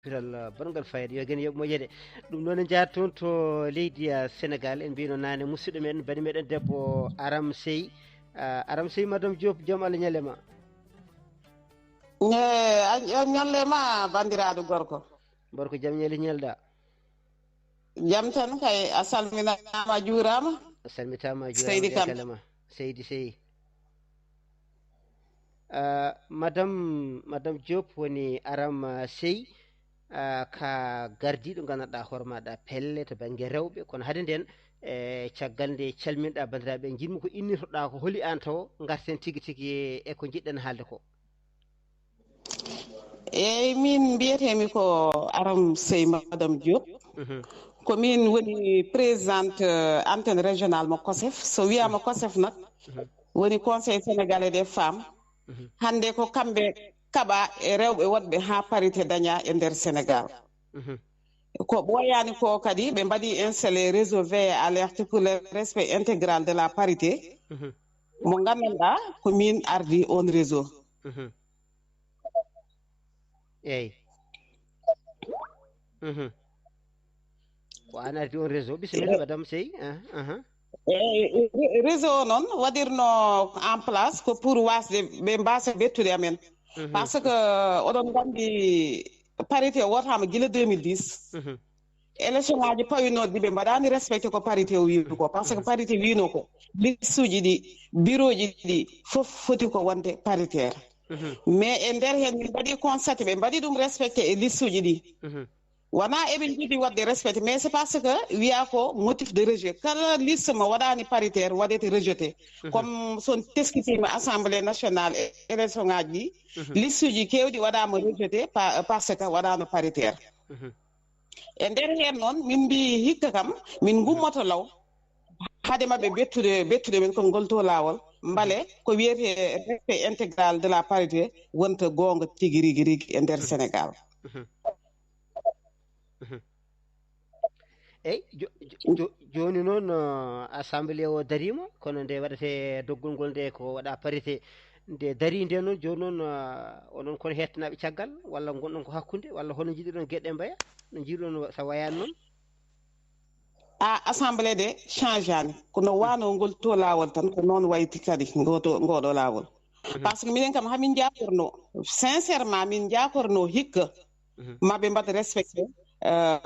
piral bongal fayda yo gen yoɓmo yeɗe ɗum noon jahat toon to leydi Sénégal en mbino nane musidɗo men bani meɗen debbo Aram Sey Aram Sey madame Diop joom Allah ñalema ñallema bandiraɗo gorko jaam ñeli ñelɗa jaam tan kay a salminama a juurama a salmitama Seydi Kane kalama Seydi Sey madame Diop woni Aram Sey ka gardiɗo gandanɗa hoore maɗa pelle to banggue rewɓe kono hade nden caggal nde calminɗa bandiraɓe jinmi ko innitoɗa ko hooli an taw garten tigui tigui e ko jiɗɗen haalde ko eyyi min mbiyetemi ko Aram Sey madame Diop ko min woni présidente antenne régionale mo COSEF so wiyama COSEF nak woni conseil sénégalais des femmes hande ko kamɓe kaɓa e rewɓe wonɓe ha parité daña e nder Sénégal ko ɓoyani ko kadi ɓe mbaɗi installé réseau veille alerte pour le respect intégral de la parité mo gandanɗa ko min ardi on réseau eyyi ko an ardi on réseau bisimilla madame Sey réseau o noon waɗirno en place ko pour wasde ɓe mbasa bettude amen par ce que oɗon gandi parité wotama guila 2010 élection ngaji pawinoɗi ɓe mbaɗani respecté ko parité o wi ko par ce que parité wino ko liste uji ɗi bureau ji ɗi foof foti ko wonde paritaire mais e nder hen min mbaɗi constaté ɓe mbaɗi ɗum respecté e liste uji ɗi wona eɓe jiiɗi wadde respecté mais c'est parce que wiya ko motif de rejet kala liste mo waɗani paritaire waɗete rejeté comme son teskitima assemblée nationale e élection ngaji ɗi liste uji kewɗi waɗama rejeté parce que waɗano paritaire e nder hen noon min mbi hikka kam min gummoto law haade mabɓe bettude men ko ngolto lawol mbale ko wiyete respect intégral de la parité wonta gonga tigui rigui e nder Sénégal eyyi joni noon assemblée o darima kono nde waɗete doggol ngol nde ko waɗa parité nde dari nde noon joni noon onon kono hettanaɓe caggal walla gonɗon ko hakkude walla hono jiiɗiɗon gueɗe mbaya no jiiɗon so wayani noon assemblée de change ani kono wano ngol to lawol tan ko noon wayti kadi ngoɗo lawol par ce que minen kam hamin jakorno sincèrement min jakorno hikka maɓe mbaɗa respecté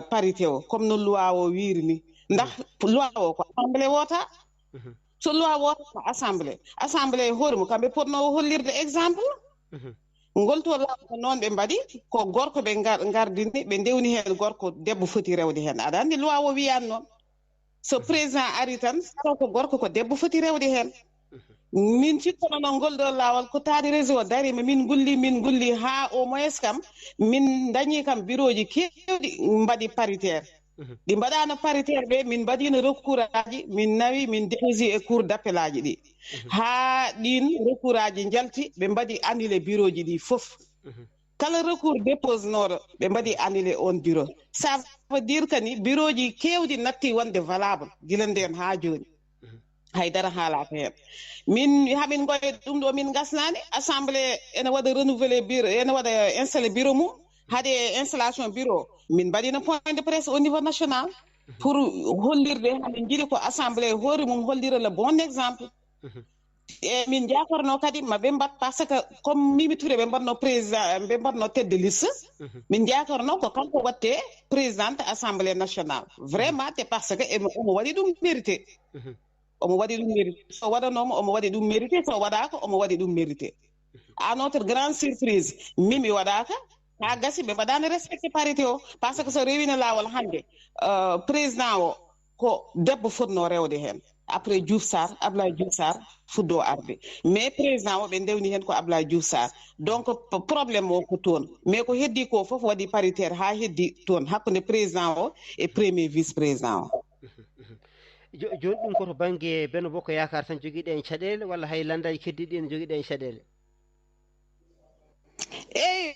parité o comme no loi o wiiri ni ndax loi o ko assemblée wota so loi wota ko assemblée hoore mum kamɓe potno hollirde exemple ngol to lawol ko noon ɓe mbaɗi ko gorko ɓe gardini ɓe ndewni hen gorko debbo foti rewde hen aɗa andi loi o wiyani noon so président ari tan taw ko gorko ko debbo foti rewde hen min cikkono noon ngol ɗo lawol ko taari réseau o darima min gulli ha au moins kam min dañi kam bureau ji kewɗi mbaɗi paritaire ɗi mbaɗano paritaire ɓe min mbaɗino recours aji min nawi min déposi e cour d' appel aji ɗi ha ɗin recours aji jalti ɓe mbaɗi annulé bureau ji ɗi foof kala recours dépose noɗo ɓe mbaɗi annulé on bureau ça veut dire que ni bureau ji kewɗi natti wonde valable guila nden ha joni haydara haalaka hen min hamin goye ɗum ɗo min gasnani assemblée ene waɗa renouvelé bureau ene waɗa installé bureau mum haade installation bureau min mbaɗino point de presse au niveau national pour hollirde hamin jiiɗi ko assemblée hoore mum hollira le bon exemple e min jakorno kadi maɓe mbat par ce que comme Mimi Touré ɓe mbatno président ɓe mbatno tête de liste min jakorno ko kanko watte présidente assemblée nationale vraiment te parce que omo waɗi ɗum mérité omo waɗi ɗum mérité so waɗanoma omo waɗi ɗum mérité so waɗaka omo waɗi ɗum mérité à notre grande surprise Mimi waɗaka ha gasi ɓe mbaɗani respecté parité o par ce que so rewino lawol hande président o ko debbo fotno rewde hen après Abdoulaye Diouf Sarr fuddo arde mais président o ɓe ndewni hen ko Abdoulaye Diouf Sarr donc probléme o ko toon mais ko heddi ko foof waɗi paritaire ha heddi toon hakkude président o e premier vice président o joni ɗum koto banggue Benno Bokk Yakar tan joguiɗen caɗele walla hay landaji keddiɗi ne joguiɗen caɗele eyyi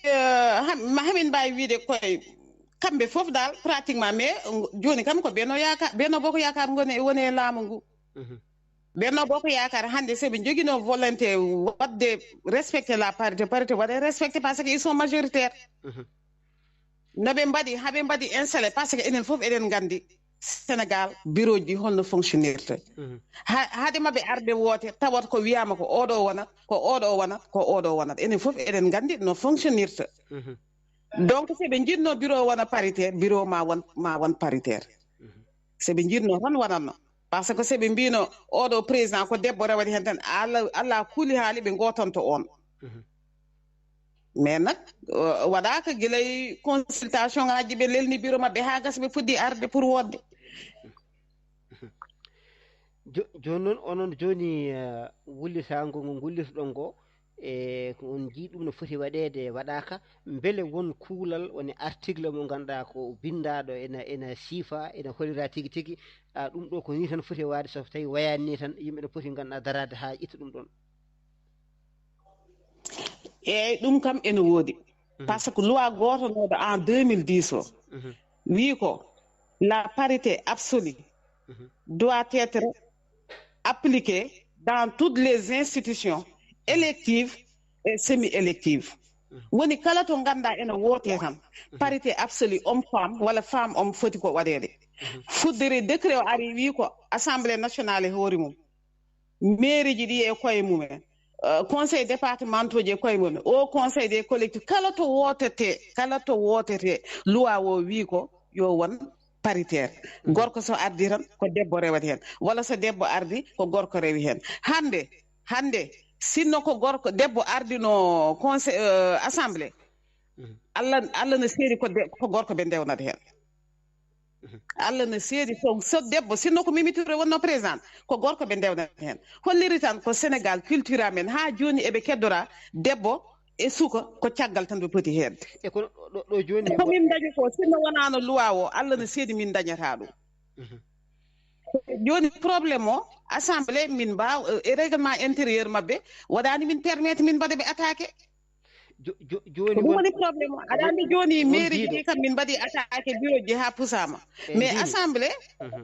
hamin mbawi wiide koye kamɓe foof dal pratiquement mais joni kam ko Benno Bokk Yakar woni e laamu ngu Benno Bokk Yakar hande soɓe joguino volonté wadde respecté la parité waɗe respecté par ce que ils sont majoritaires noɓe mbaɗi haɓe mbaɗi installé par ce que enen fof eɗen nganndi Sénégal bureau ji holno fonctionnirte haade maɓe arde woote tawat ko wiyama ko oɗo wonat ko oɗo wonat ko oɗo wonat enen fof eɗen nganndi no fonctionnirte donc soɓe jiɗno bureau wona paritaire bureau ma won paritaire soɓe jiɗno tan wonatno par ce que soɓe mbino oɗo président ko debbo rewata hen tan allah kuuli haali ɓe gotonto on mais nak waɗaka guilay consultation ngaji ɓe lelni bureau mabɓe ha gasa ɓe fuɗɗi arde pour wodde joni noon onon joni wullitago ngo gullitoɗon ngo e ko on jii ɗum no foti waɗede waɗaka beele won kuulal woni article mo ganduɗa ko bindaɗo ena siifa ena holira tigui tigui ɗum ɗo ko ni tan foti wade so tawi wayani ni tan yimɓe ɗo poti ganduɗa darade ha itta ɗum ɗon eyyi ɗum kam ene woodi par ce que loi gotonoɗo en 2010 o wi ko la parité absolue doit être appliquée dans toutes les institutions électives et semi-électives woni kala to ganduɗa ene woote tan parité absolue homme femme walla femme homme foti ko waɗede fuddiri décret o ari wi ko assemblée nationale e hoore mum mairie ji ɗi e koye mumen conseil départementaux je koye mumen au conseil des collectivités kala to wotete loi o wi ko yo won paritaire gorko so ardi tan ko debbo rewata hen walla so debbo ardi ko gorko rewi hen hande sinno ko gorko debbo ardi no conseil assemblée allah ne seedi ko gorko ɓe ndewnata hen allah ne seedi so debbo sinno ko Mimi Touré wonno président ko gorko ɓe ndewnata hen holliri tan ko Sénégal culture amen ha joni eɓe keddora debbo e suka ko caggal tan ɓe poti hedde e ko ɗo joni komin dañi ko sinno wonano loi o allah ne seedi min dañata ɗum joni probléme o assemblée min mbaw e règlement intérieur mabɓe waɗani min permettre min mbaɗa ɓe attaqué joni woni probléme o aɗa andi joni mairie ji kam min mbaɗi attaqué bureau ji ha pusama mais assemblée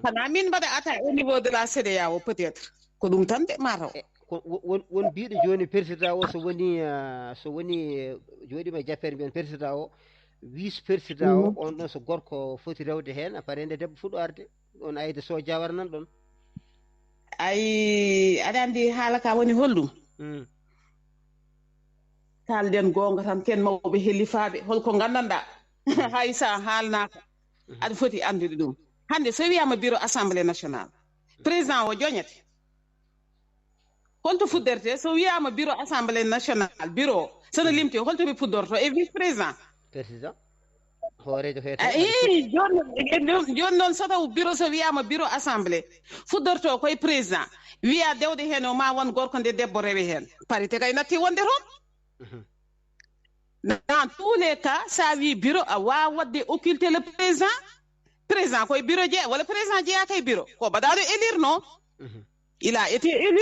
hana min mbaɗa attaqué au niveau de la CEDEAO peut être ko ɗum tan de mataw won mbiɗo joni président o so woni joɗima jappere mbiyen président o vice président o on ɗon so gorko foti rewde hen après nde debbo fuɗɗo arde on ayde so jawara nan ɗon ay aɗa andi haala ka woni holɗum kalden gonga tan ken mawɓe hellifaɓe holko gandanɗa hay sa haalnaka aɗa foti andude ɗum hande so wiyama bureau assemblée nationale président o joñete holto fudderte so wiyama bureau assemblée nationale bureau sono limti holto ɓe puddorto e vice président hoorejo joni noon so taw bureau so wiyama bureau assemblée fuddorto koye président wiya dewde hen o ma won gorko nde debbo rewe hen parité kay natti wonde toon dans tous les cas sa wi bureau a wawa wadde occulter le président koye bureau jeeya walla président jeeya kay bureau ko mbaɗaɗo élire non il a été élu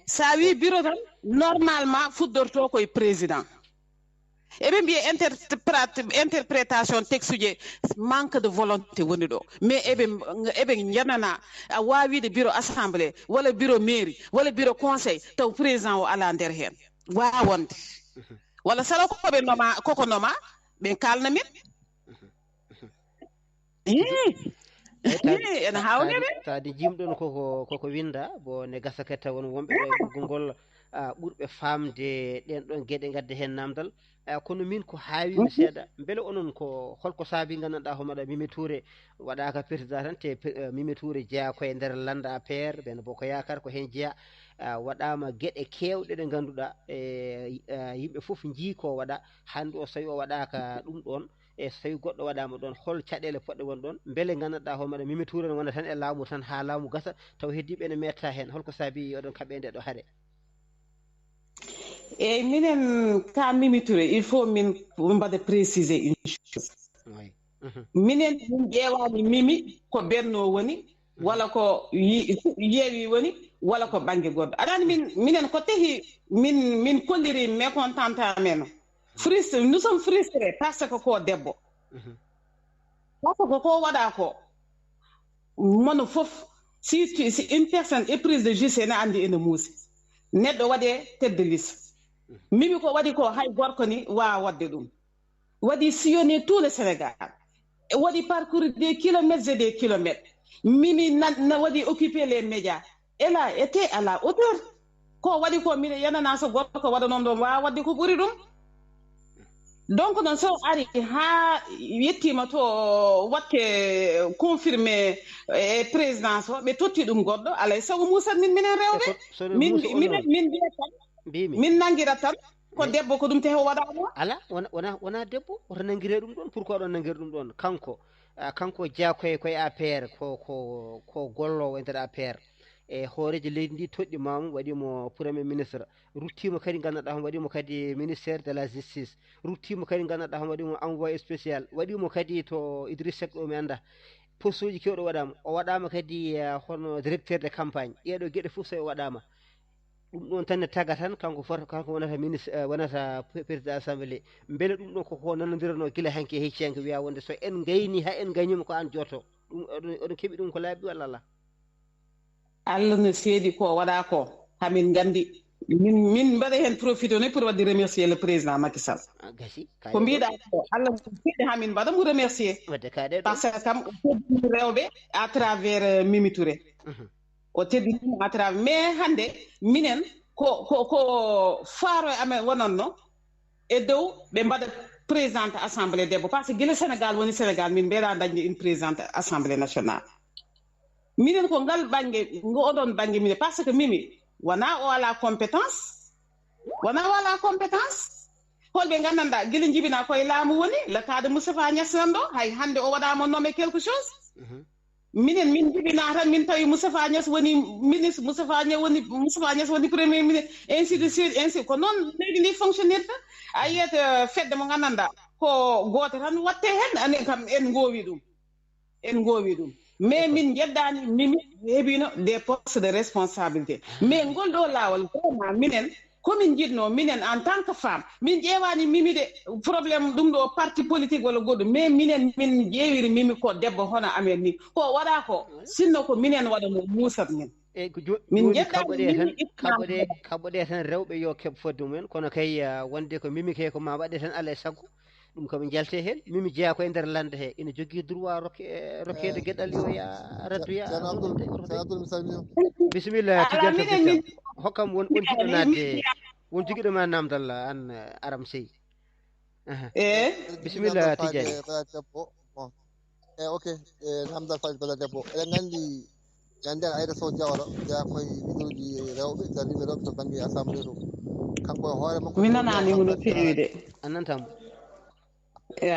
sa wi bureau tan normalement fuddorto koye président eɓe mbiye interprétation texte uji manque de volonté woni ɗo mais eɓe janana a wawide bureau assemblée walla bureau mairie walla bureau conseil taw président o ala nder hen wawonde walla sala koɓe noma koko noma ɓe kalna min ene hawneɓe tawde jimɗon koko winda bo ne gasa kadi taw won wonɓe ɗo e ɓoggol ɓurɓe famde ɗen ɗon gueɗe gadde hen namdal kono min ko hawimi seeɗa beele onon ko holko saabi gandanɗa homaɗa Mimi Touré waɗaka président tan te Mimi Touré jeeya koye nder landa APR ɓen boko yakar ko hen jeeya waɗama gueɗe kewɗe ɗe ganduɗa yimɓe foof jii ko waɗa hande o so tawi o waɗaka ɗum ɗon e so tawi goɗɗo waɗama ɗon hol caɗele poɗɗe won ɗon beele gandanɗa homaɗa Mimi Touré ne wona tan e laamu tan ha laamu gasa taw heddiɓe ne metta hen holko saabi oɗon kaɓe nde ɗo haare eyyi minen ka Mimi Touré il faut min mbaɗa préciser une chose minen min ƴeewani Mimi ko benno woni walla ko yeewi woni walla ko banggue goɗɗo aɗani minen ko tahi min kolliri mécontente men frustré nous sommes frustrés parce que ko debbo par ce que ko waɗa ko mono foof si une personne éprise de justice ene andi ene muusi neɗɗo waɗe tête de liste Mimi ko waɗi ko hay gorko ni wawa wadde ɗum waɗi sillonné tout le Sénégal waɗi parcouru des kilomètres et des kilomètres Mimi na waɗi occupé les médias elle a été à la hauteur ko waɗi ko mine yanana so goɗɗo ko waɗa noon ɗon wawa wadde ko ɓuri ɗum donc noon so ari ha yettima to watte confirmé e présidence o ɓe totti ɗum goɗɗo alay sago musat minen rewɓe min mbiya tan min nanguira tan ko debbo ko ɗum te o waɗano ala wona debbo oto nanguire ɗum ɗon pourquoi ɗon nanguire ɗum ɗon kanko jeeya koye APR ko gollowo e nder APR e hooreji leydi ndi toɗɗi mamum waɗimo premier ministre ruttima kadi ganduɗa hon waɗimo kadi ministére de la justice ruttima kadi ganduɗa hon waɗimo envoyé spécial waɗimo kadi to Idriss Seck ɗo mi anda poste uji kewɗo waɗama o waɗama kadi hono directeur de campagne ɗeɗo gueɗe fof so o waɗama ɗum ɗon tan ne taga tan kanko wonata ministre wonata président assemblée beele ɗum ɗon koko nanodirano guila hanke hecciyanke wiya wonde so en gayni ha en gañima ko an jotto ɗum oɗon keeɓi ɗum ko laaɓi walla ala Allah no seedi ko waɗa ko hamin gandi min mbaɗa hen profité ne pour wadde remercier le président Macky Sall gasi ko mbiɗa ko Allah no seedi hamin mbaɗa mo remercier par ce que kam o teddini rewɓe à travers Mimi Touré o teddinimo à travers mais hande minen ko faaro e amen wonanno e dow ɓe mbaɗa présidente assemblée debbo par ce que guila Sénégal woni Sénégal min mbeɗa dañde une présidente assemblée nationale minen ko ngal banggue oɗon banggue minen par ce que Mimi wona o ala compétence holɓe gandanɗa guila jibina koye laamu woni le cas de Moustapha Niasse nan ɗo hay hande o waɗama nommé quelque chose minen min jibina tan min tawi Moustapha Niasse woni ministre Moustapha Niasse woni premier ministre ainsi de suite ainsi ko noon leydi ndi fonctionnirta a yiyat fedde mo gandanɗa ko goto tan watte hen anen kam en gowi ɗum mais min jeddani Mimi heɓino des postes de responsabilité mais ngol ɗo lawol vraiment minen komin jiɗno minen en tant que femme min ƴewani Mimi de probléme ɗum ɗo parti politique walla goɗɗum mais minen min ƴeewiri Mimi ko debbo hono amen ni ko waɗa ko sinno ko minen waɗano musat min min kaɓoɗe tan rewɓe yo keɓ fodde mumen kono kay wonde ko Mimi kay ko ma waɗe tan alay sago ɗum koɓe jalte hen Mimi jeeya koye nder lande he ina jogui droit rokkede gueɗal yo ya raddoya bisimilla tijjanta hokkam won jiɗɗo nadde won joguiɗo ma namdal an Aram Sey bisimilla Tidiane ok namdal faji bala debbo eɗen gandi ñanden Aïda Sow Diawara jeeya koye leaderuji rewɓe darniɓe rewɓe to banggue assemblée to kanko e hoore makko mi nananimo no feewi de a nantamo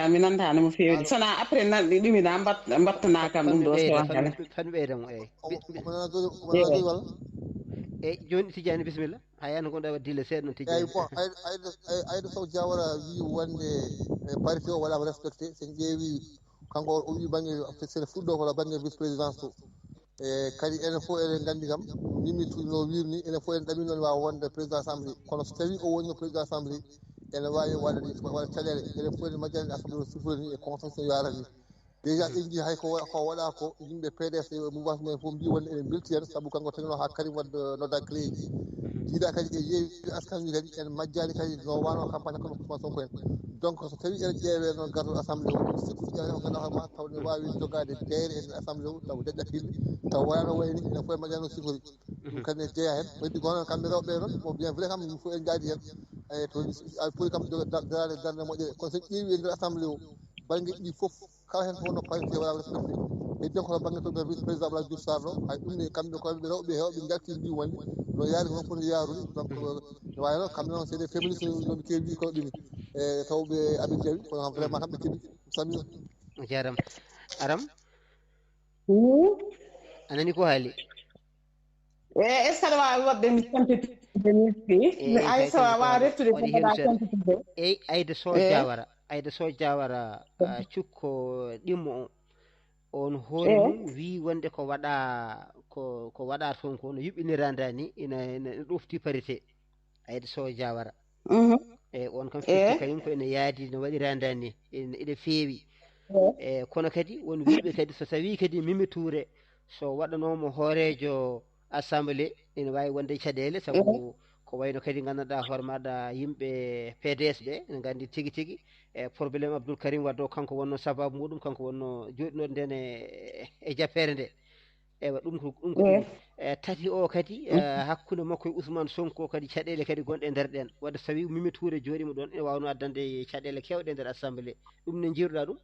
mi nantano mo feewde sona après ɗumina mbattana kam ɗum ɗo tan ɓeydamo walla eyyi joni Tidiane bisimilla ha yani gonɗa wa dille seeɗa noon Tidiane eyyi bon Aïda Sow Diawara wi wonde parité o waɗama respecté sen ƴeewi kanko o wi banggue sene fuɗɗo koto banggue vice présidence to e kadi enen fof eɗen gandi kam Mimi no wirni enen fof en ɗaɓi noon wawa wonde président assemblée kono so tawi o wonno président assemblée ene wawi waɗa caɗele enen fof ene majjani assemblée sifrani e constitution yarani déjà ƴeŋgi hay ko waɗa ko yimɓe PDS e mouvance mumen fof mbi wonde eɓe belti hen saabu kanko tagno ha Karim Wade nodda cléji jiiɗa kadi e yeewi askan wi kadi en majjani kadi no wano campagne hakkude Ousmane Sonko en donc so tawi ene ƴeewe noon garɗo assemblée o sikku ƴeewe ko ganduɗa hoorema taw ne wawi jogade deere e nder assemblée o taw deƴƴakilde taw wona no wayni enen fof e majjani no sifori ɗum kadi ne jeeya hen waddi ko noon kamɓe rewɓe noon bon bien vrai kam yimɓe fof en jaadi hen e to pour kam darade darde moƴƴere kono sen ƴeewi e nder assemblée o banggue ɗi fof kala hen ko wonno parité waɗama respecté heddi kono banggue to nder vice président Abdoulaye Diouf Sarr ɗo hay ɗum ne kamɓe koɓe rewɓe hewɓe jalti mbi wonde no yaari ko foti yaarude donc no wawi noon kamɓe noon c'est des féministes noɓe keewi kono ɗumi e tawɓe aɓe jawi kono vraiment kamɓe keeɓi sami jarama Aram anani ko haali est ce que aɗa wawi wadde mi synthétique mi ay so wawa reftude eyyi Aïda Sow Diawara cukko ɗimmo o on hoore mum wi wonde ko waɗa toon ko no yuɓɓiniranda ni ina ɗofti parité Aïda Sow Diawara e on kam fitti kañum ko ene yaadi no waɗiranda ni ina feewi e kono kadi won wiɓe kadi so tawi kadi Mimi Touré so waɗanomo hoorejo assemblée ina wawi wonde caɗele saabu ko wayno kadi gandanɗa hoore maɗa yimɓe PDS ɓe ene gandi tigui tigui e probléme Abdoul Karim waddo kanko wonno sababu muɗum kanko wonno joɗinode nden e jappere nde ewa ɗum ko ɗum tati o kadi hakkude makko e Ousmane Sonko kadi caɗele kadi gonɗe e nder ɗen wadde so tawi Mimi Touré joɗima ɗon ene wawno addande caɗele kewɗe e nder assemblée ɗum ne jiiruɗa ɗum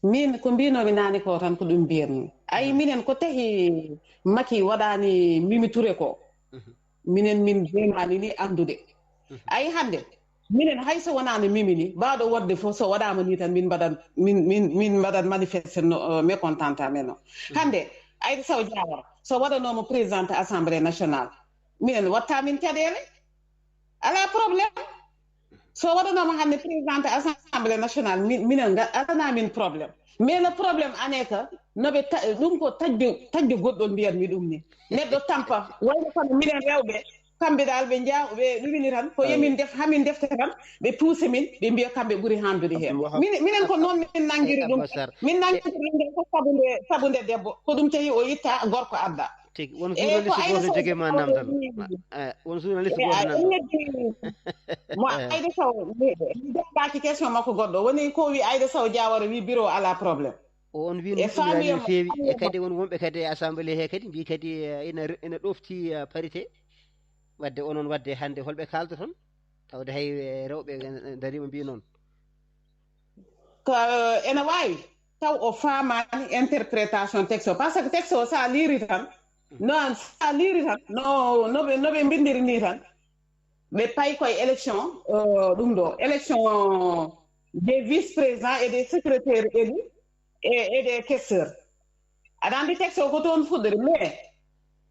min ko mbinomi nani ko tan ko ɗum mbiyatmi ayi minen ko tahi Macky waɗani Mimi Touré ko minen min demani ni andude ayi hande minen hayso wonano Mimi ni mbawɗo wodde fof so waɗama ni tan min mbaɗat manifeste mécontente amen o hande Aïda Sow Diawara so waɗanomo présidente assemblée nationale minen watta min caɗele ala probléme so waɗanoma hande présidente assemblée nationale minen atana min probléme mais le probléme ane ka noɓe ɗum ko taƴde goɗɗol mbiyatmi ɗum ni neɗɗo tampa wayno kono minen rewɓe kamɓe dal ɓe ɓe ɗumini tan ko yemin hamin defte tan ɓe puuse min ɓe mbiya kamɓe ɓuuri handude hen minen ko noon min nanguiri ɗum min nanguiri ɗum ko sabude debbo ko ɗum tawi o itta gorko adda tigi won journaliste goto joguima namdal won journaliste goto namdal mo Aïda Sow mi debaki question makko goɗɗo woni ko wi Aïda Sow Diawara wi bureau ala probléme on wi no feewi e kadi won wonɓe kadi e assemblée he kadi mbi kadi ina ɗofti parité wadde onon wadde hande holɓe kalda toon tawde hay rewɓe darima mbi noon ko ene wawi taw o famani interprétation texte o par ce que texte o sa liiri tan non sa liiri tan noɓe bindiri ni tan ɓe payi koye élection ɗum ɗo élection des vice présidents et des secrétaires élus et des questeurs aɗa andi texte o ko toon fuɗɗori mais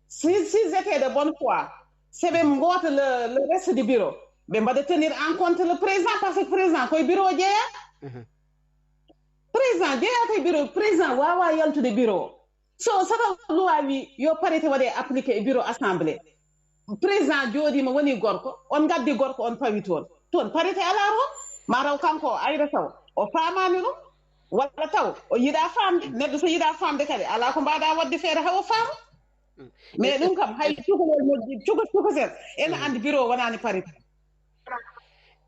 s'ils étaient de bonne foi seɓe goota le reste du bureau ɓe mbaɗa tenir en compte le président par ce que président koye bureau o jeeya président jeeya koye bureau président wawa yaltude bureau so saɗa loi wi yo parité waɗe appliqué e bureau assemblée président jooɗima woni gorko on gaddi gorko on pawi toon parité ala toon mataw kanko Aïda Sow o famani ɗum walla taw o yiiɗa famde neɗɗo so yiiɗa famde kadi ala ko mbaɗa wadde feere hawo faama mais ɗum kam hay cukalel moƴƴi cukasen ene andi bureau wonani parité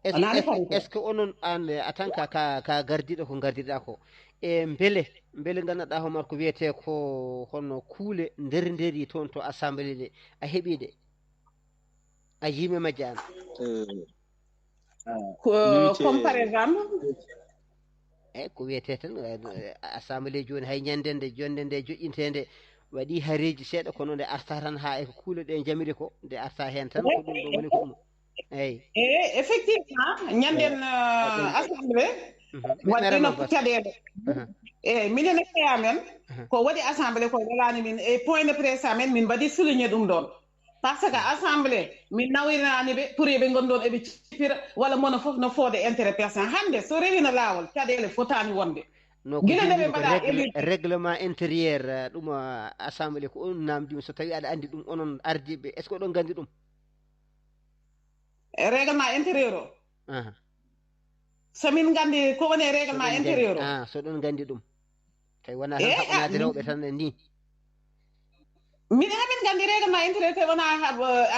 est ce que onon an en tant que ka gardiɗo ko gardiɗa ko e beele ganduɗa homar ko wiyete ko hono kuule nderi toon to assemblée ɗe a heeɓiɗe a yimi majje an comme par exemple eyyi ko wiyete tan assemblée joni hay ñande nde jonde nde joƴƴintede waɗi hareji seeɗa kono nde arta tan ha e ko kuule ɗe jamiri ko nde arta hen tan ko ɗum ɗo woni ko ɗum eyyi effectivement ñanden assemblée waɗino caɗele eyyi minen e feya men ko waɗi assemblée ko welani min e point de presse amen min mbaɗi souligné ɗum ɗon par ce que assemblée min nawirinani ɓe pour eɓe gondon eɓe cippira walla mono foof no foode intérêt personnel hande so rewino lawol caɗele fotani wonde guila nde ɓe mbaɗa règlement intérieur ɗum assemblée ko on namdima so tawi aɗa andi ɗum onon ardiɓe est ce que oɗon gandi ɗum règlement intérieur o somin gandi ko woni règlement intérieur o so ɗon gandi ɗum tawi wona tan haɓanade rewɓe tan ni min hamin gandi règlement intérieur tawi wona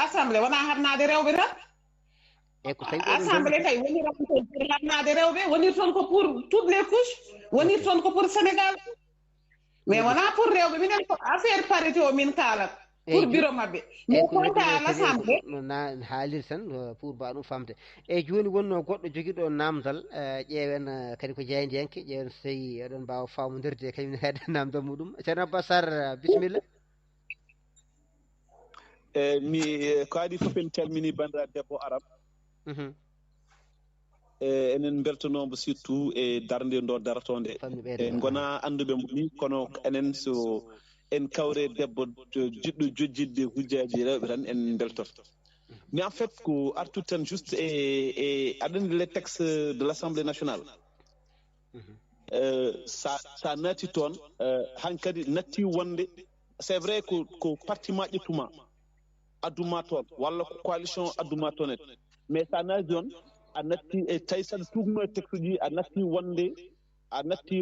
assemblée wona habnade rewɓe tan assemblée tawi woni pour habnade rewɓe woni toon ko pour toutes les couches woni toon ko pour Sénégal mais wona pour rewɓe minen ko affaire parité o min kalat pour bureau mabɓe mais konta à l'assemblée na haalir tan pour mba ɗum famde eyyi joni wonno goɗɗo joguiɗo namdal ƴeewen kadi ko jeydiyanke ƴeewen so tawi oɗon mbawa famodirde kañum heede namdal muɗum ceerno Abba Sarr bisimilla mi ko adi fof en calmini bandiraɗo debbo aram enen beltonomo surtout e darde ndo daratonde en gona anduɓe mo ni kono enen so en kawre debbo jiɗɗo jojjidde hujjaji rewɓe tan en beltoto mais en fait ko artude tan juste e aɗani les textes de l'Assemblée nationale sa naati toon hankkadi natti wonde c'est vrai ko parti ma ƴettuma adduma toon walla ko coalition adduma toon mais sa naati toon a natti e tawi saɗa tugno e texte ji a natti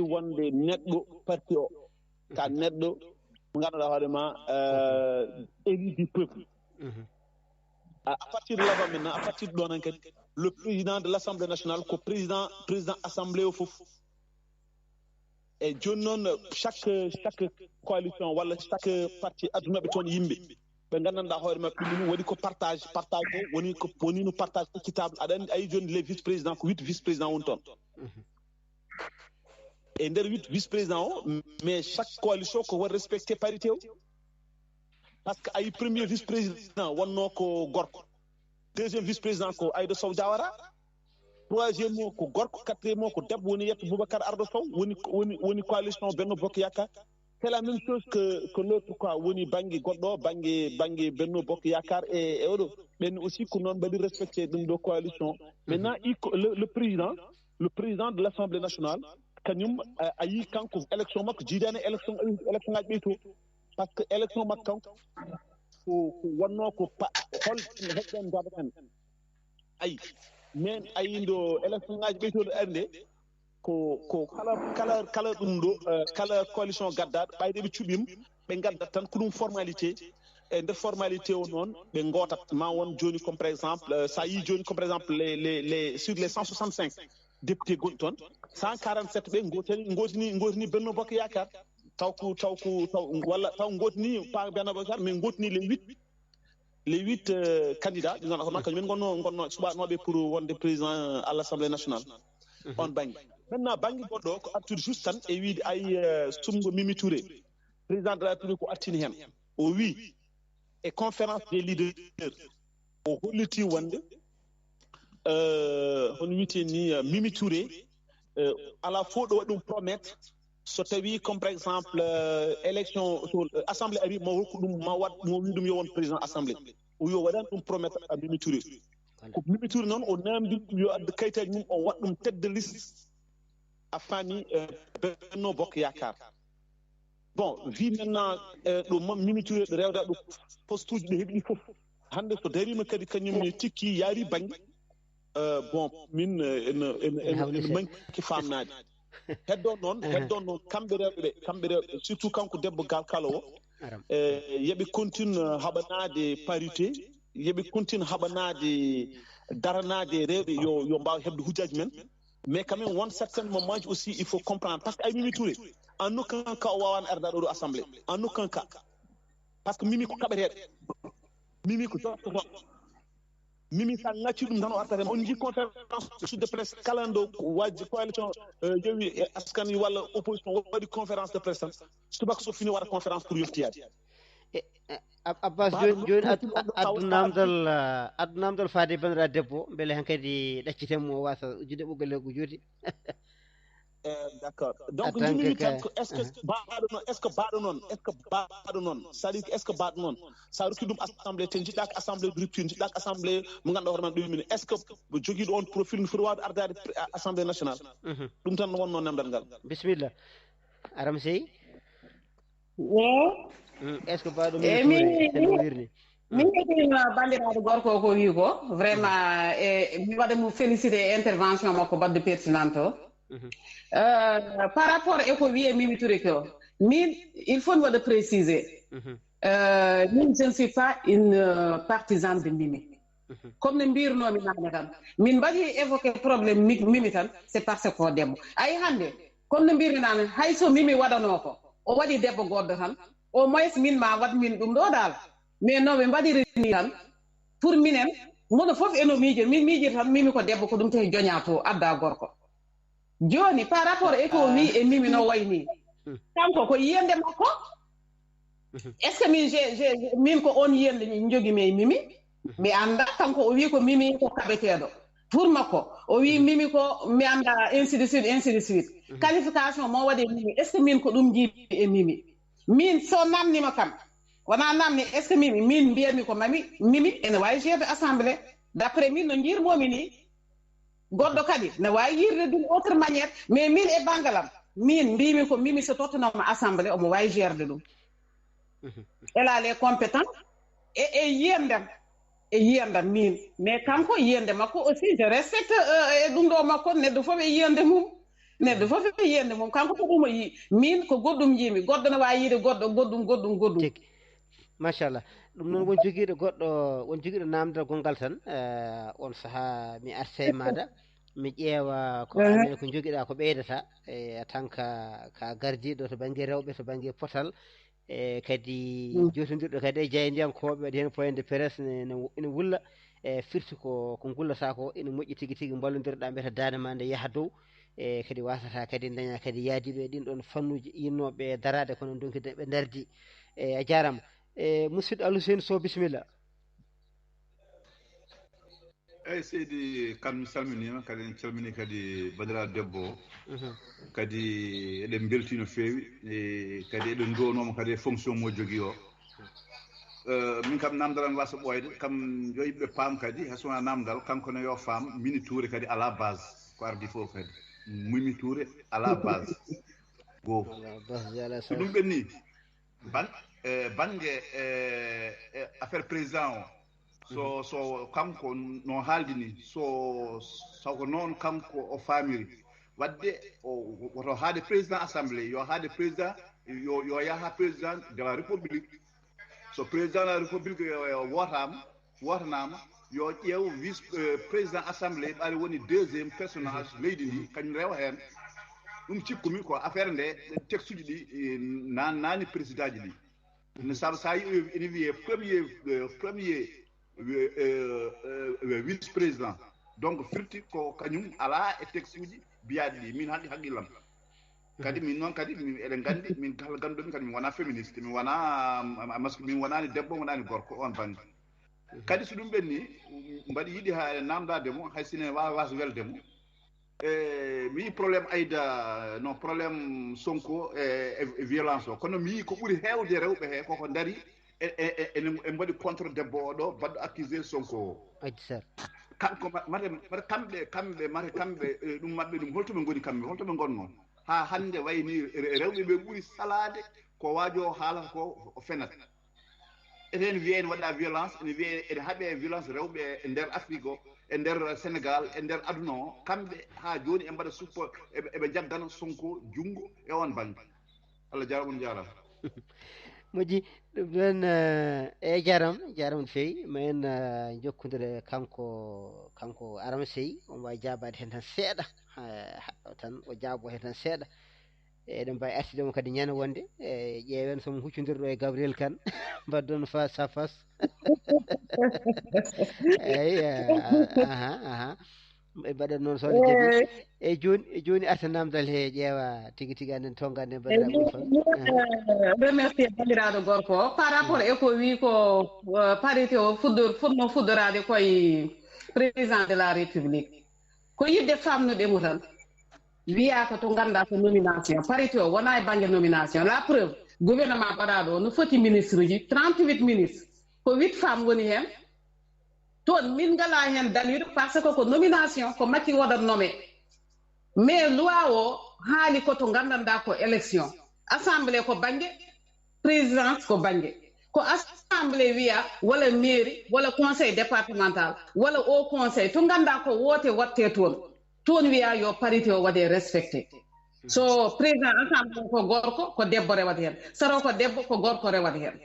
wonde neɗɗo parti o ka neɗɗo mo ganduɗa hoore ma élu du peuple à partir de là-bas maintenant à partir de ɗon kadi le président de l'Assemblée nationale ko président assemblée o fof e joni noon chaque coalition walla chaque parti addunoɓe toon yimɓe ɓe gandanɗa hoore maɓɓe ɗum woni ko partage o woni no partage équitable aɗa andi ayi joni les vice président ko 8 vice président woni toon e nder 8 vice président o mais chaque coalition ko waɗi respecté parité o par ce que ayi premier vice président wonno ko gorko deuxième vice président ko Aïda Sow Diawara troisième o ko gorko quatrième o ko debbo woni yetto Boubacar Ardo Sow woni coalition Benno Bokk Yakaar c'est la même chose que l'autre quoi woni banggue goɗɗo banggue Benno Bokk Yakaar e oɗo ɓen aussi ko noon mbaɗi respecté ɗum ɗo coalition maintenant le président de l'Assemblée nationale kañum a yi kanko élection makko jiidani élection ngaji ɓeyto par ce que élection makko kanko ko wonno ko hol heɓɓen jaɓaten ayi min ayindo élection ngaji ɓeytoɗo arde ko kala ɗum ɗo kala coalition gaddaɗo ɓayde ɓe cuɓima ɓe gaddat tan ko ɗum formalité e nder formalité o noon ɓe gootat ma won joni comme par exemple sa yi joni comme par exemple les sur les 165 député gonɗi toon 147 ɓe gotini Benno Bokk Yakaar taw walla taw gotini pa Benno Bokk Yakaar mais gotini les huit candidats ɗi ganduɗa hono kañumen gonno suɓanoɓe pour wonde président à l'Assemblée nationale on banggue maintenant banggue goɗɗo ko artude juste tan e wiide ay Sumgo Mimi Touré président de la République ko artini hen o wi e conférence des leaders o holliti wonde hono wiite ni Mimi Touré ala fo ɗo waɗi ɗum promettre so tawi comme par exemple élection assemblée ari ma hokku ɗum mo wi ɗum yo won président assemblée o yo waɗani ɗum promettre a Mimi Touré ko Mimi Touré noon o namdi yo adde kayitaji mum o waɗ ɗum tête de liste a fami Benno Bokk Yakaar bon wi maintenant ɗo Mimi Touré ɗo rewda ɗo poste uji ɗo heeɓi ɗi fof hande so darima kadi kañum ne tikki yaari banggue bon min ene manki famnade heddon noon kamɓe rewɓe surtout kanko debbo gal kala o yooɓe continue haɓanade parité yooɓe continue haɓanade daranade rewɓe yo mbawa hebde hujjaji men mais quand même won certain moment ji aussi il faut comprendre par ce que ay Mimi Touré en aucun cas o wawano ardade oɗo assemblée en aucun cas par ce que Mimi ko kaɓeteɗo Mimi ko jottoto Mimi sa ngacci ɗum tan o artata on jii conférence de presse kala ndo wajji coalition Yewwi e Askan Wi walla opposition waɗi conférence de presse tan subaka so fini waɗa conférence pour yoftiyade Abbas joni addunamdal faade bandiraɗo debbo beele han kadi ɗaccitemo o wasa jude ɓoggol ko juuti d'accord donc jimimi tan ko est ce que baɗo noon c'est-à-dire est ce que baɗo noon sa rokki ɗum assemblée te jiɗɗa ko assemblée de rupture jiɗɗa ko assemblée mo ganduɗa hoore ma ɗumini est ce que joguiɗo on profil no foti wawde ardade assemblée nationale ɗum tan wonno nemdal ngal bisimilla aram sey est ce que baɗo min heɗima bandiraɗo gorko ko wi ko vraiment mi waɗa mo félicité intervention makko badde pertinente o par rapport e ko wiye Mimi Touré ko min il faut mi waɗa préciser min je ne suis pas une partisane de Mimi comme no mbirnomi nane tan min mbaɗi évoqué probléme Mimi tan c'est parce que o debbo ayi hande comme no mbirmi nane hayso Mimi waɗano ko o waɗi debbo goɗɗo tan au moins min ma waɗ min ɗum ɗo dal mais non ɓe mbaɗiri ni tan pour minen mono foof eno miije min miijir tan Mimi ko debbo ko ɗum tahi joña to adda gorko joni par rapport e ko wi e Mimi no wayni kanko ko yiyande makko est ce que min ko on yiyande jogimi e Mimi mi anda kanko o wi ko Mimi ko kaɓeteɗo pour makko o wi Mimi ko mi anda ainsi de suite qualification mo waɗe Mimi est ce que min ko ɗum jiiɗi e Mimi min so namnima kam wona namni est ce que Mimi min mbiyatmi ko Mimi ene wawi gérde assemblée d' après min no jirmomi ni goɗɗo kadi ne wawi yirde ɗum autre maniére mais min e banggalam min mbimi ko Mimi so tottanoma assemblée omo wawi gérde ɗum elle a les compétences e yiyandam min mais kanko yiyande makko aussi je respecte e ɗum ɗo makko neɗɗo foof e yiyande mum kanko ko ɗum o yi min ko goɗɗum jimi goɗɗo ne wawi yiide goɗɗo goɗɗum machallah ɗum noon won jogiiɗo goɗɗo won jogiiɗo namdal gongal tan on sahaa mi arta e maaɗa mi ƴeewa ko amen ko jogiɗa ko ɓeydata e tan ka gardiiɗo to baŋnge rewɓe to baŋnge potal e kadi jotondirɗo kadi e jeyndiyankoɓe waɗi heen point de presse ina wulla e firti ko gullata ko ina moƴƴi tigi tigi mballodiroɗa mbiyata dande ma nde yaha dow e kadi wasata kadi daña kadi yaadiɓe ɗin ɗon fannuji yinnoɓe darade kono donki ɓe dardi e a jarama e musidɗo Aluseni Sow bisimilla. eyyi seydi kam mi salminima kadi en calmini kadi bandiraɗo debbo o kadi eɗen belti no feewi e kadi eɗen donoma kadi e fonction mo jogui o min kam namdalam wasa ɓoyde kam yo yimɓe paam kadi hay sowona namdal kanko ne yo faam Mimi Touré kadi ala base ko ardi fof kadi Mimi Touré ala base goo so ɗum ɓenni bange affaire président o so kanko no haaldi ni soko noon kanko o faamiri wadde woto haade président assemblée yo haade président yo yaha président de la république so président de la république wotanama yo ƴeew vice président assemblée ɓaari woni deuxiéme personnage leydi ndi kañum rewa heen ɗum cikkumi ko affaire nde texte uji ɗi naani président ji ɗi ne saabu sa yi ene wiye premier vice président donc firti ko kañum ala e texte uji biyaɗi ɗi min hanɗi haqqillam kadi min noon kadi eɗen gandi min kala ganduɗomi kadi mi wona féministe mi wona min wonani debbo wonani gorko on banggue kadi so ɗum ɓenni mbaɗi yiiɗi ha namdademo hay sine wawa wasa weldemo mi yi probléme Aïda non probléme Sonko e violence o kono mi yi ko ɓuuri hewde rewɓe he koko daari e mbaɗi contre debbo o ɗo baɗɗo accusé Sonko o kanko kamɓe ɗum maɓɓe ɗum holtoɓe goni kamɓe holtoɓe gonno ha hande wayni rewɓe ɓe ɓuuri salade ko waajo haalata ko o fenat eten wiye ene waɗa violence ene wiye ene haaɓe violence rewɓe e nder Afrique o e nder Sénégal e nder aduna o kamɓe ha joni e mbaɗa suppo eɓe jaggana Sonko jungo e on banggue Allah jarama on jarama moƴƴi ɗum ɗon e jaram no fewi ma en jokkodire kanko Aram Sey on wawi jabade hen tan seeɗa tan o jaabo hen tan seeɗa eɗen mbawi artidemo kadi ñande wonde e ƴeewen somo huccodirɗo e Gabriel Kane mbaddon face à face eyyi e mbaɗen noon sone jaaɓi e joni arta namdal he ƴeewa tigui tigui anden tongande bandiraɓe fam remercier bandiraɗo gorko o par rapport e ko wi ko parité o fuɗno fuɗɗorade koye président de la république ko yidde famnuɗemo tan wiyaka to ganda ko nomination parité o wona e banggue nomination la preuve gouvernement ɓaɗaɗo o no foti ministre ji 38 ministre ko 8 femmes woni hen toon min ngala hen dalil par ce que ko nomination ko makki wodat nommé mais loi o haali koto gandanɗa ko élection assemblée ko banggue présidence ko banggue ko assemblée wiya walla mairie walla conseil départemental walla au conseil to ganda ko woote watte toon wiya yo parité o waɗe respecté so président assemblée ko gorko ko debbo rewat hen saro ko debbo ko gorko rewat hen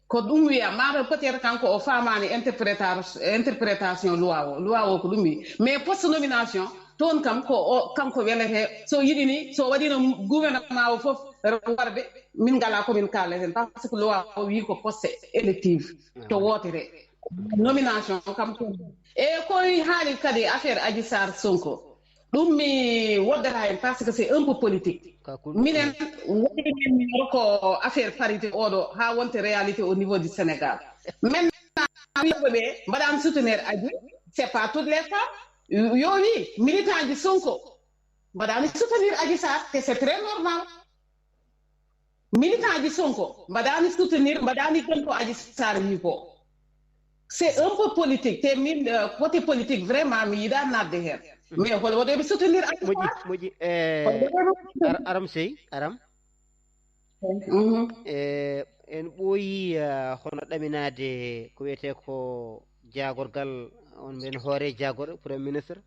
ko ɗum wiya mata peut être kanko o famani interprétation loi o ko ɗum wi mais poste nomination toon kam ko kanko welete so yiɗini so waɗino gouvernement o foof warɓe min ngala komin kaleten par ce que loi o wi ko poste élective to wotere nomination kam ko e koye haali kadi affaire Adji Sarr Sonko ɗum mi woddata hen par ce que c'est un peu politique minen waɗi men numéro ko affaire parité oɗo ha wonte réalité au niveau du Sénégal maintenant wiɓe ɓe mbaɗani soutenir Adji c'est pas toutes les femmes yo wi militant ji Sonko mbaɗani soutenir Adji Sarr te c'est très normal militant ji Sonko mbaɗani soutenir mbaɗani gon ko Adji Sarr wi ko c'est un peu politique te min côté politique vraiment mi yiɗa nadde hen mais hol waɗoɓe soutenir Adji Sarr moƴƴi Aram Sey Aram en ɓooyi hono ɗaminade ko wiyete ko jagorgal on men hoore jagorɗo premier ministre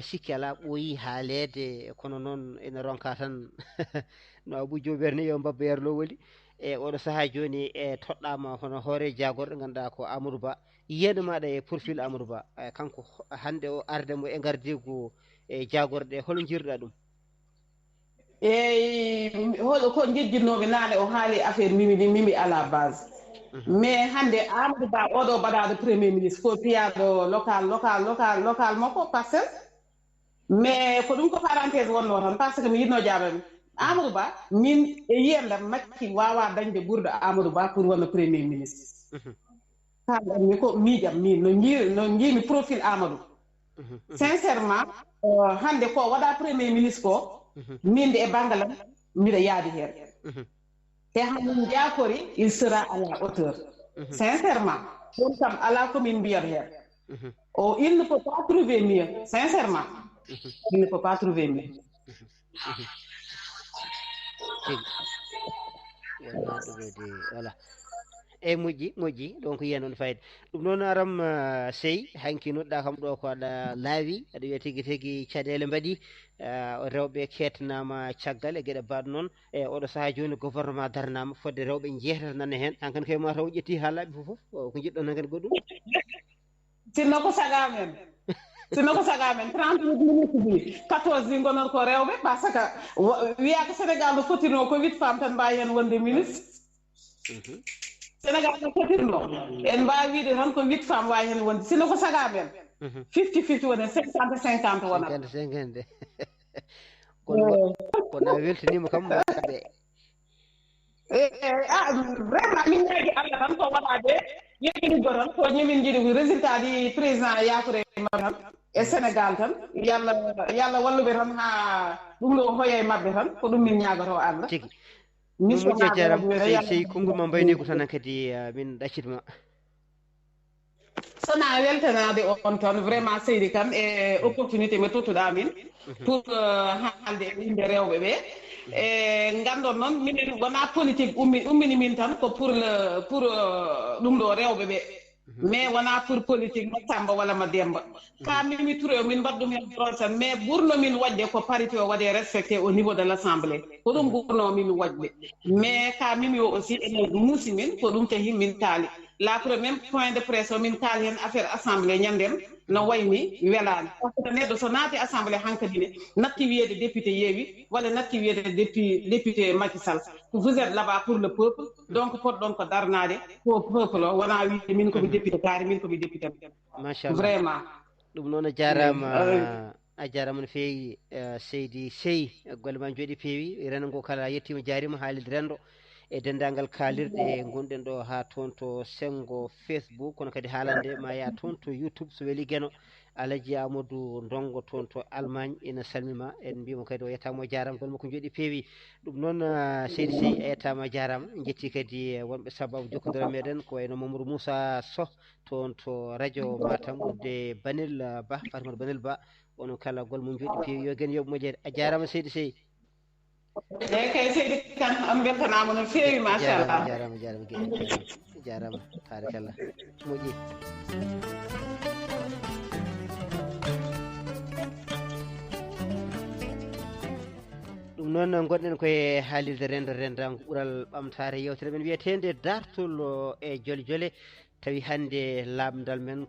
sikki ala ɓooyi haalede kono noon ene ronka tan no Abou Diobert ni yo mbabba yerlo woli e oɗo saaha joni e toɗɗama hono hoore jagorɗo ganduɗa ko Amadou Ba yiyede maɗa e profil Amadou Ba kanko hande o ardemo e gardigu e jagorɗe holo jirɗa ɗum eyyi hoɗo ko jejjinnoɓe naane o haali affaire mimi à la base mais hande Amadou Ba oɗo baɗaɗo premier ministre ko piyaɗo local makko Parcelles mais ko ɗum ko parenthèse wonno tan par ce que mi yinno jaabami Amadou Ba min e yiyandam makki wawa dañde ɓurɗo Amadou Ba pour wonno premier ministre kalɗanmi ko miijam min no jiimi profil Amadou sincèrement hande ko waɗa premier ministre ko min de e banggalam mbiɗa yaadi hen te hamin jakori il sera à la hauteur sincèrement ɗum kam ala komin mbiyat hen il ne peut pas trouver mieux sincèrement il ne peut pas trouver mieux voilà eyyi moƴƴi donc yiya noon fayde ɗum noon aram sey hanki nodɗa kam ɗo ko aɗa laawi aɗa wiya tigui tigui caɗele mbaɗi rewɓe kettanama caggal e gueɗe mbaɗ noon e oɗo saaha joni gouvernement darnama fodde rewɓe jeetata nana hen hankkadi koye mataw ƴetti ha laaɓi foof ko jiɗɗon hankkadi goɗɗum sinno ko sagamen 30 minutes bi 14 ɗi gonon ko rewɓe par ce que wiya ko Sénégal no fotino ko 8 femmes tan mbawi hen wonde ministre Sénégal no fotirno en mbawi wiide tan ko 8 femmes wawi hen wonde sinno ko saga men 50-50 wona 50-50 wona 50-50 kono a weltanima kam waɗaɓe vraiment min ñaagui Allah tan ko waɗaɓe yeɗiɗigo tan ko ñamin jiiɗi résultat ɗi président yakure mabɓe tan e Sénégal tan yallah walluɓe tan ha ɗum ɗo hoya e mabɓe tan ko ɗum min ñagoto Allah tigui moƴƴi jaram sey konngol ma mbayni ko tan kadi min ɗaccitma sona weltanade on toon vraiment Seydi Kane e opportunité mi tottuɗa min pour haalde e inde rewɓe ɓe e gandon noon minen wona politique ummini min tan ko pour ɗum ɗo rewɓe ɓe mais wona pour politique mo Samba walla mo Demba ka Mimi Touré min mbaɗɗum hen ɗon tan mais ɓurno min waɗde ko parité o waɗe respecté au niveau de l'Assemblée ko ɗum ɓurno min waɗde mais ka Mimi o aussi ene muusi min ko ɗum tahi min kaali la premier point de presse o min kaali hen affaire assemblée ñanden no wayni welani par ce que neɗɗo so naati assemblée hankkadi ne natti wiyede député Yewwi walla natti wiyede député Macky Sall vous êtes là-bas pour le peuple donc poɗɗon ko darnade ko peuple o wona wiide min komi député kaari min komi député machallah vraiment ɗum noon a jarama no feewi Seydi Sey golle ma jooɗi peewi rendo ngo kala yettima jarima haalide rendo e dendagal kaalirɗe gonɗen ɗo ha toon to sengo Facebook kono kadi haalande ma ya toon to YouTube so weeli gueno Alaji Amadou Ndongo toon to Allemagne ina salmima en mbimo kadi o yettama o jarama golle makko jooɗi peewi ɗum noon Seydi Sey a yettama jarama jetti kadi wonɓe sababu jokkodira meɗen ko wayno Mamadou Moussa Sow toon to radio Matam ɓurde Banel Ba Fatimata Banel Ba ono kala golle mum jooɗi peewi yo gen yoɓe moƴƴede a jarama Seydi Sey eyyi kay Seydi Kane on beltanama no feewi machallah jarama barakallah moƴƴi ɗum noon gonɗen koye haalirde rendango ɓuural ɓamtare yewtere men wiyetede dartol e jole jole tawi hande labdal men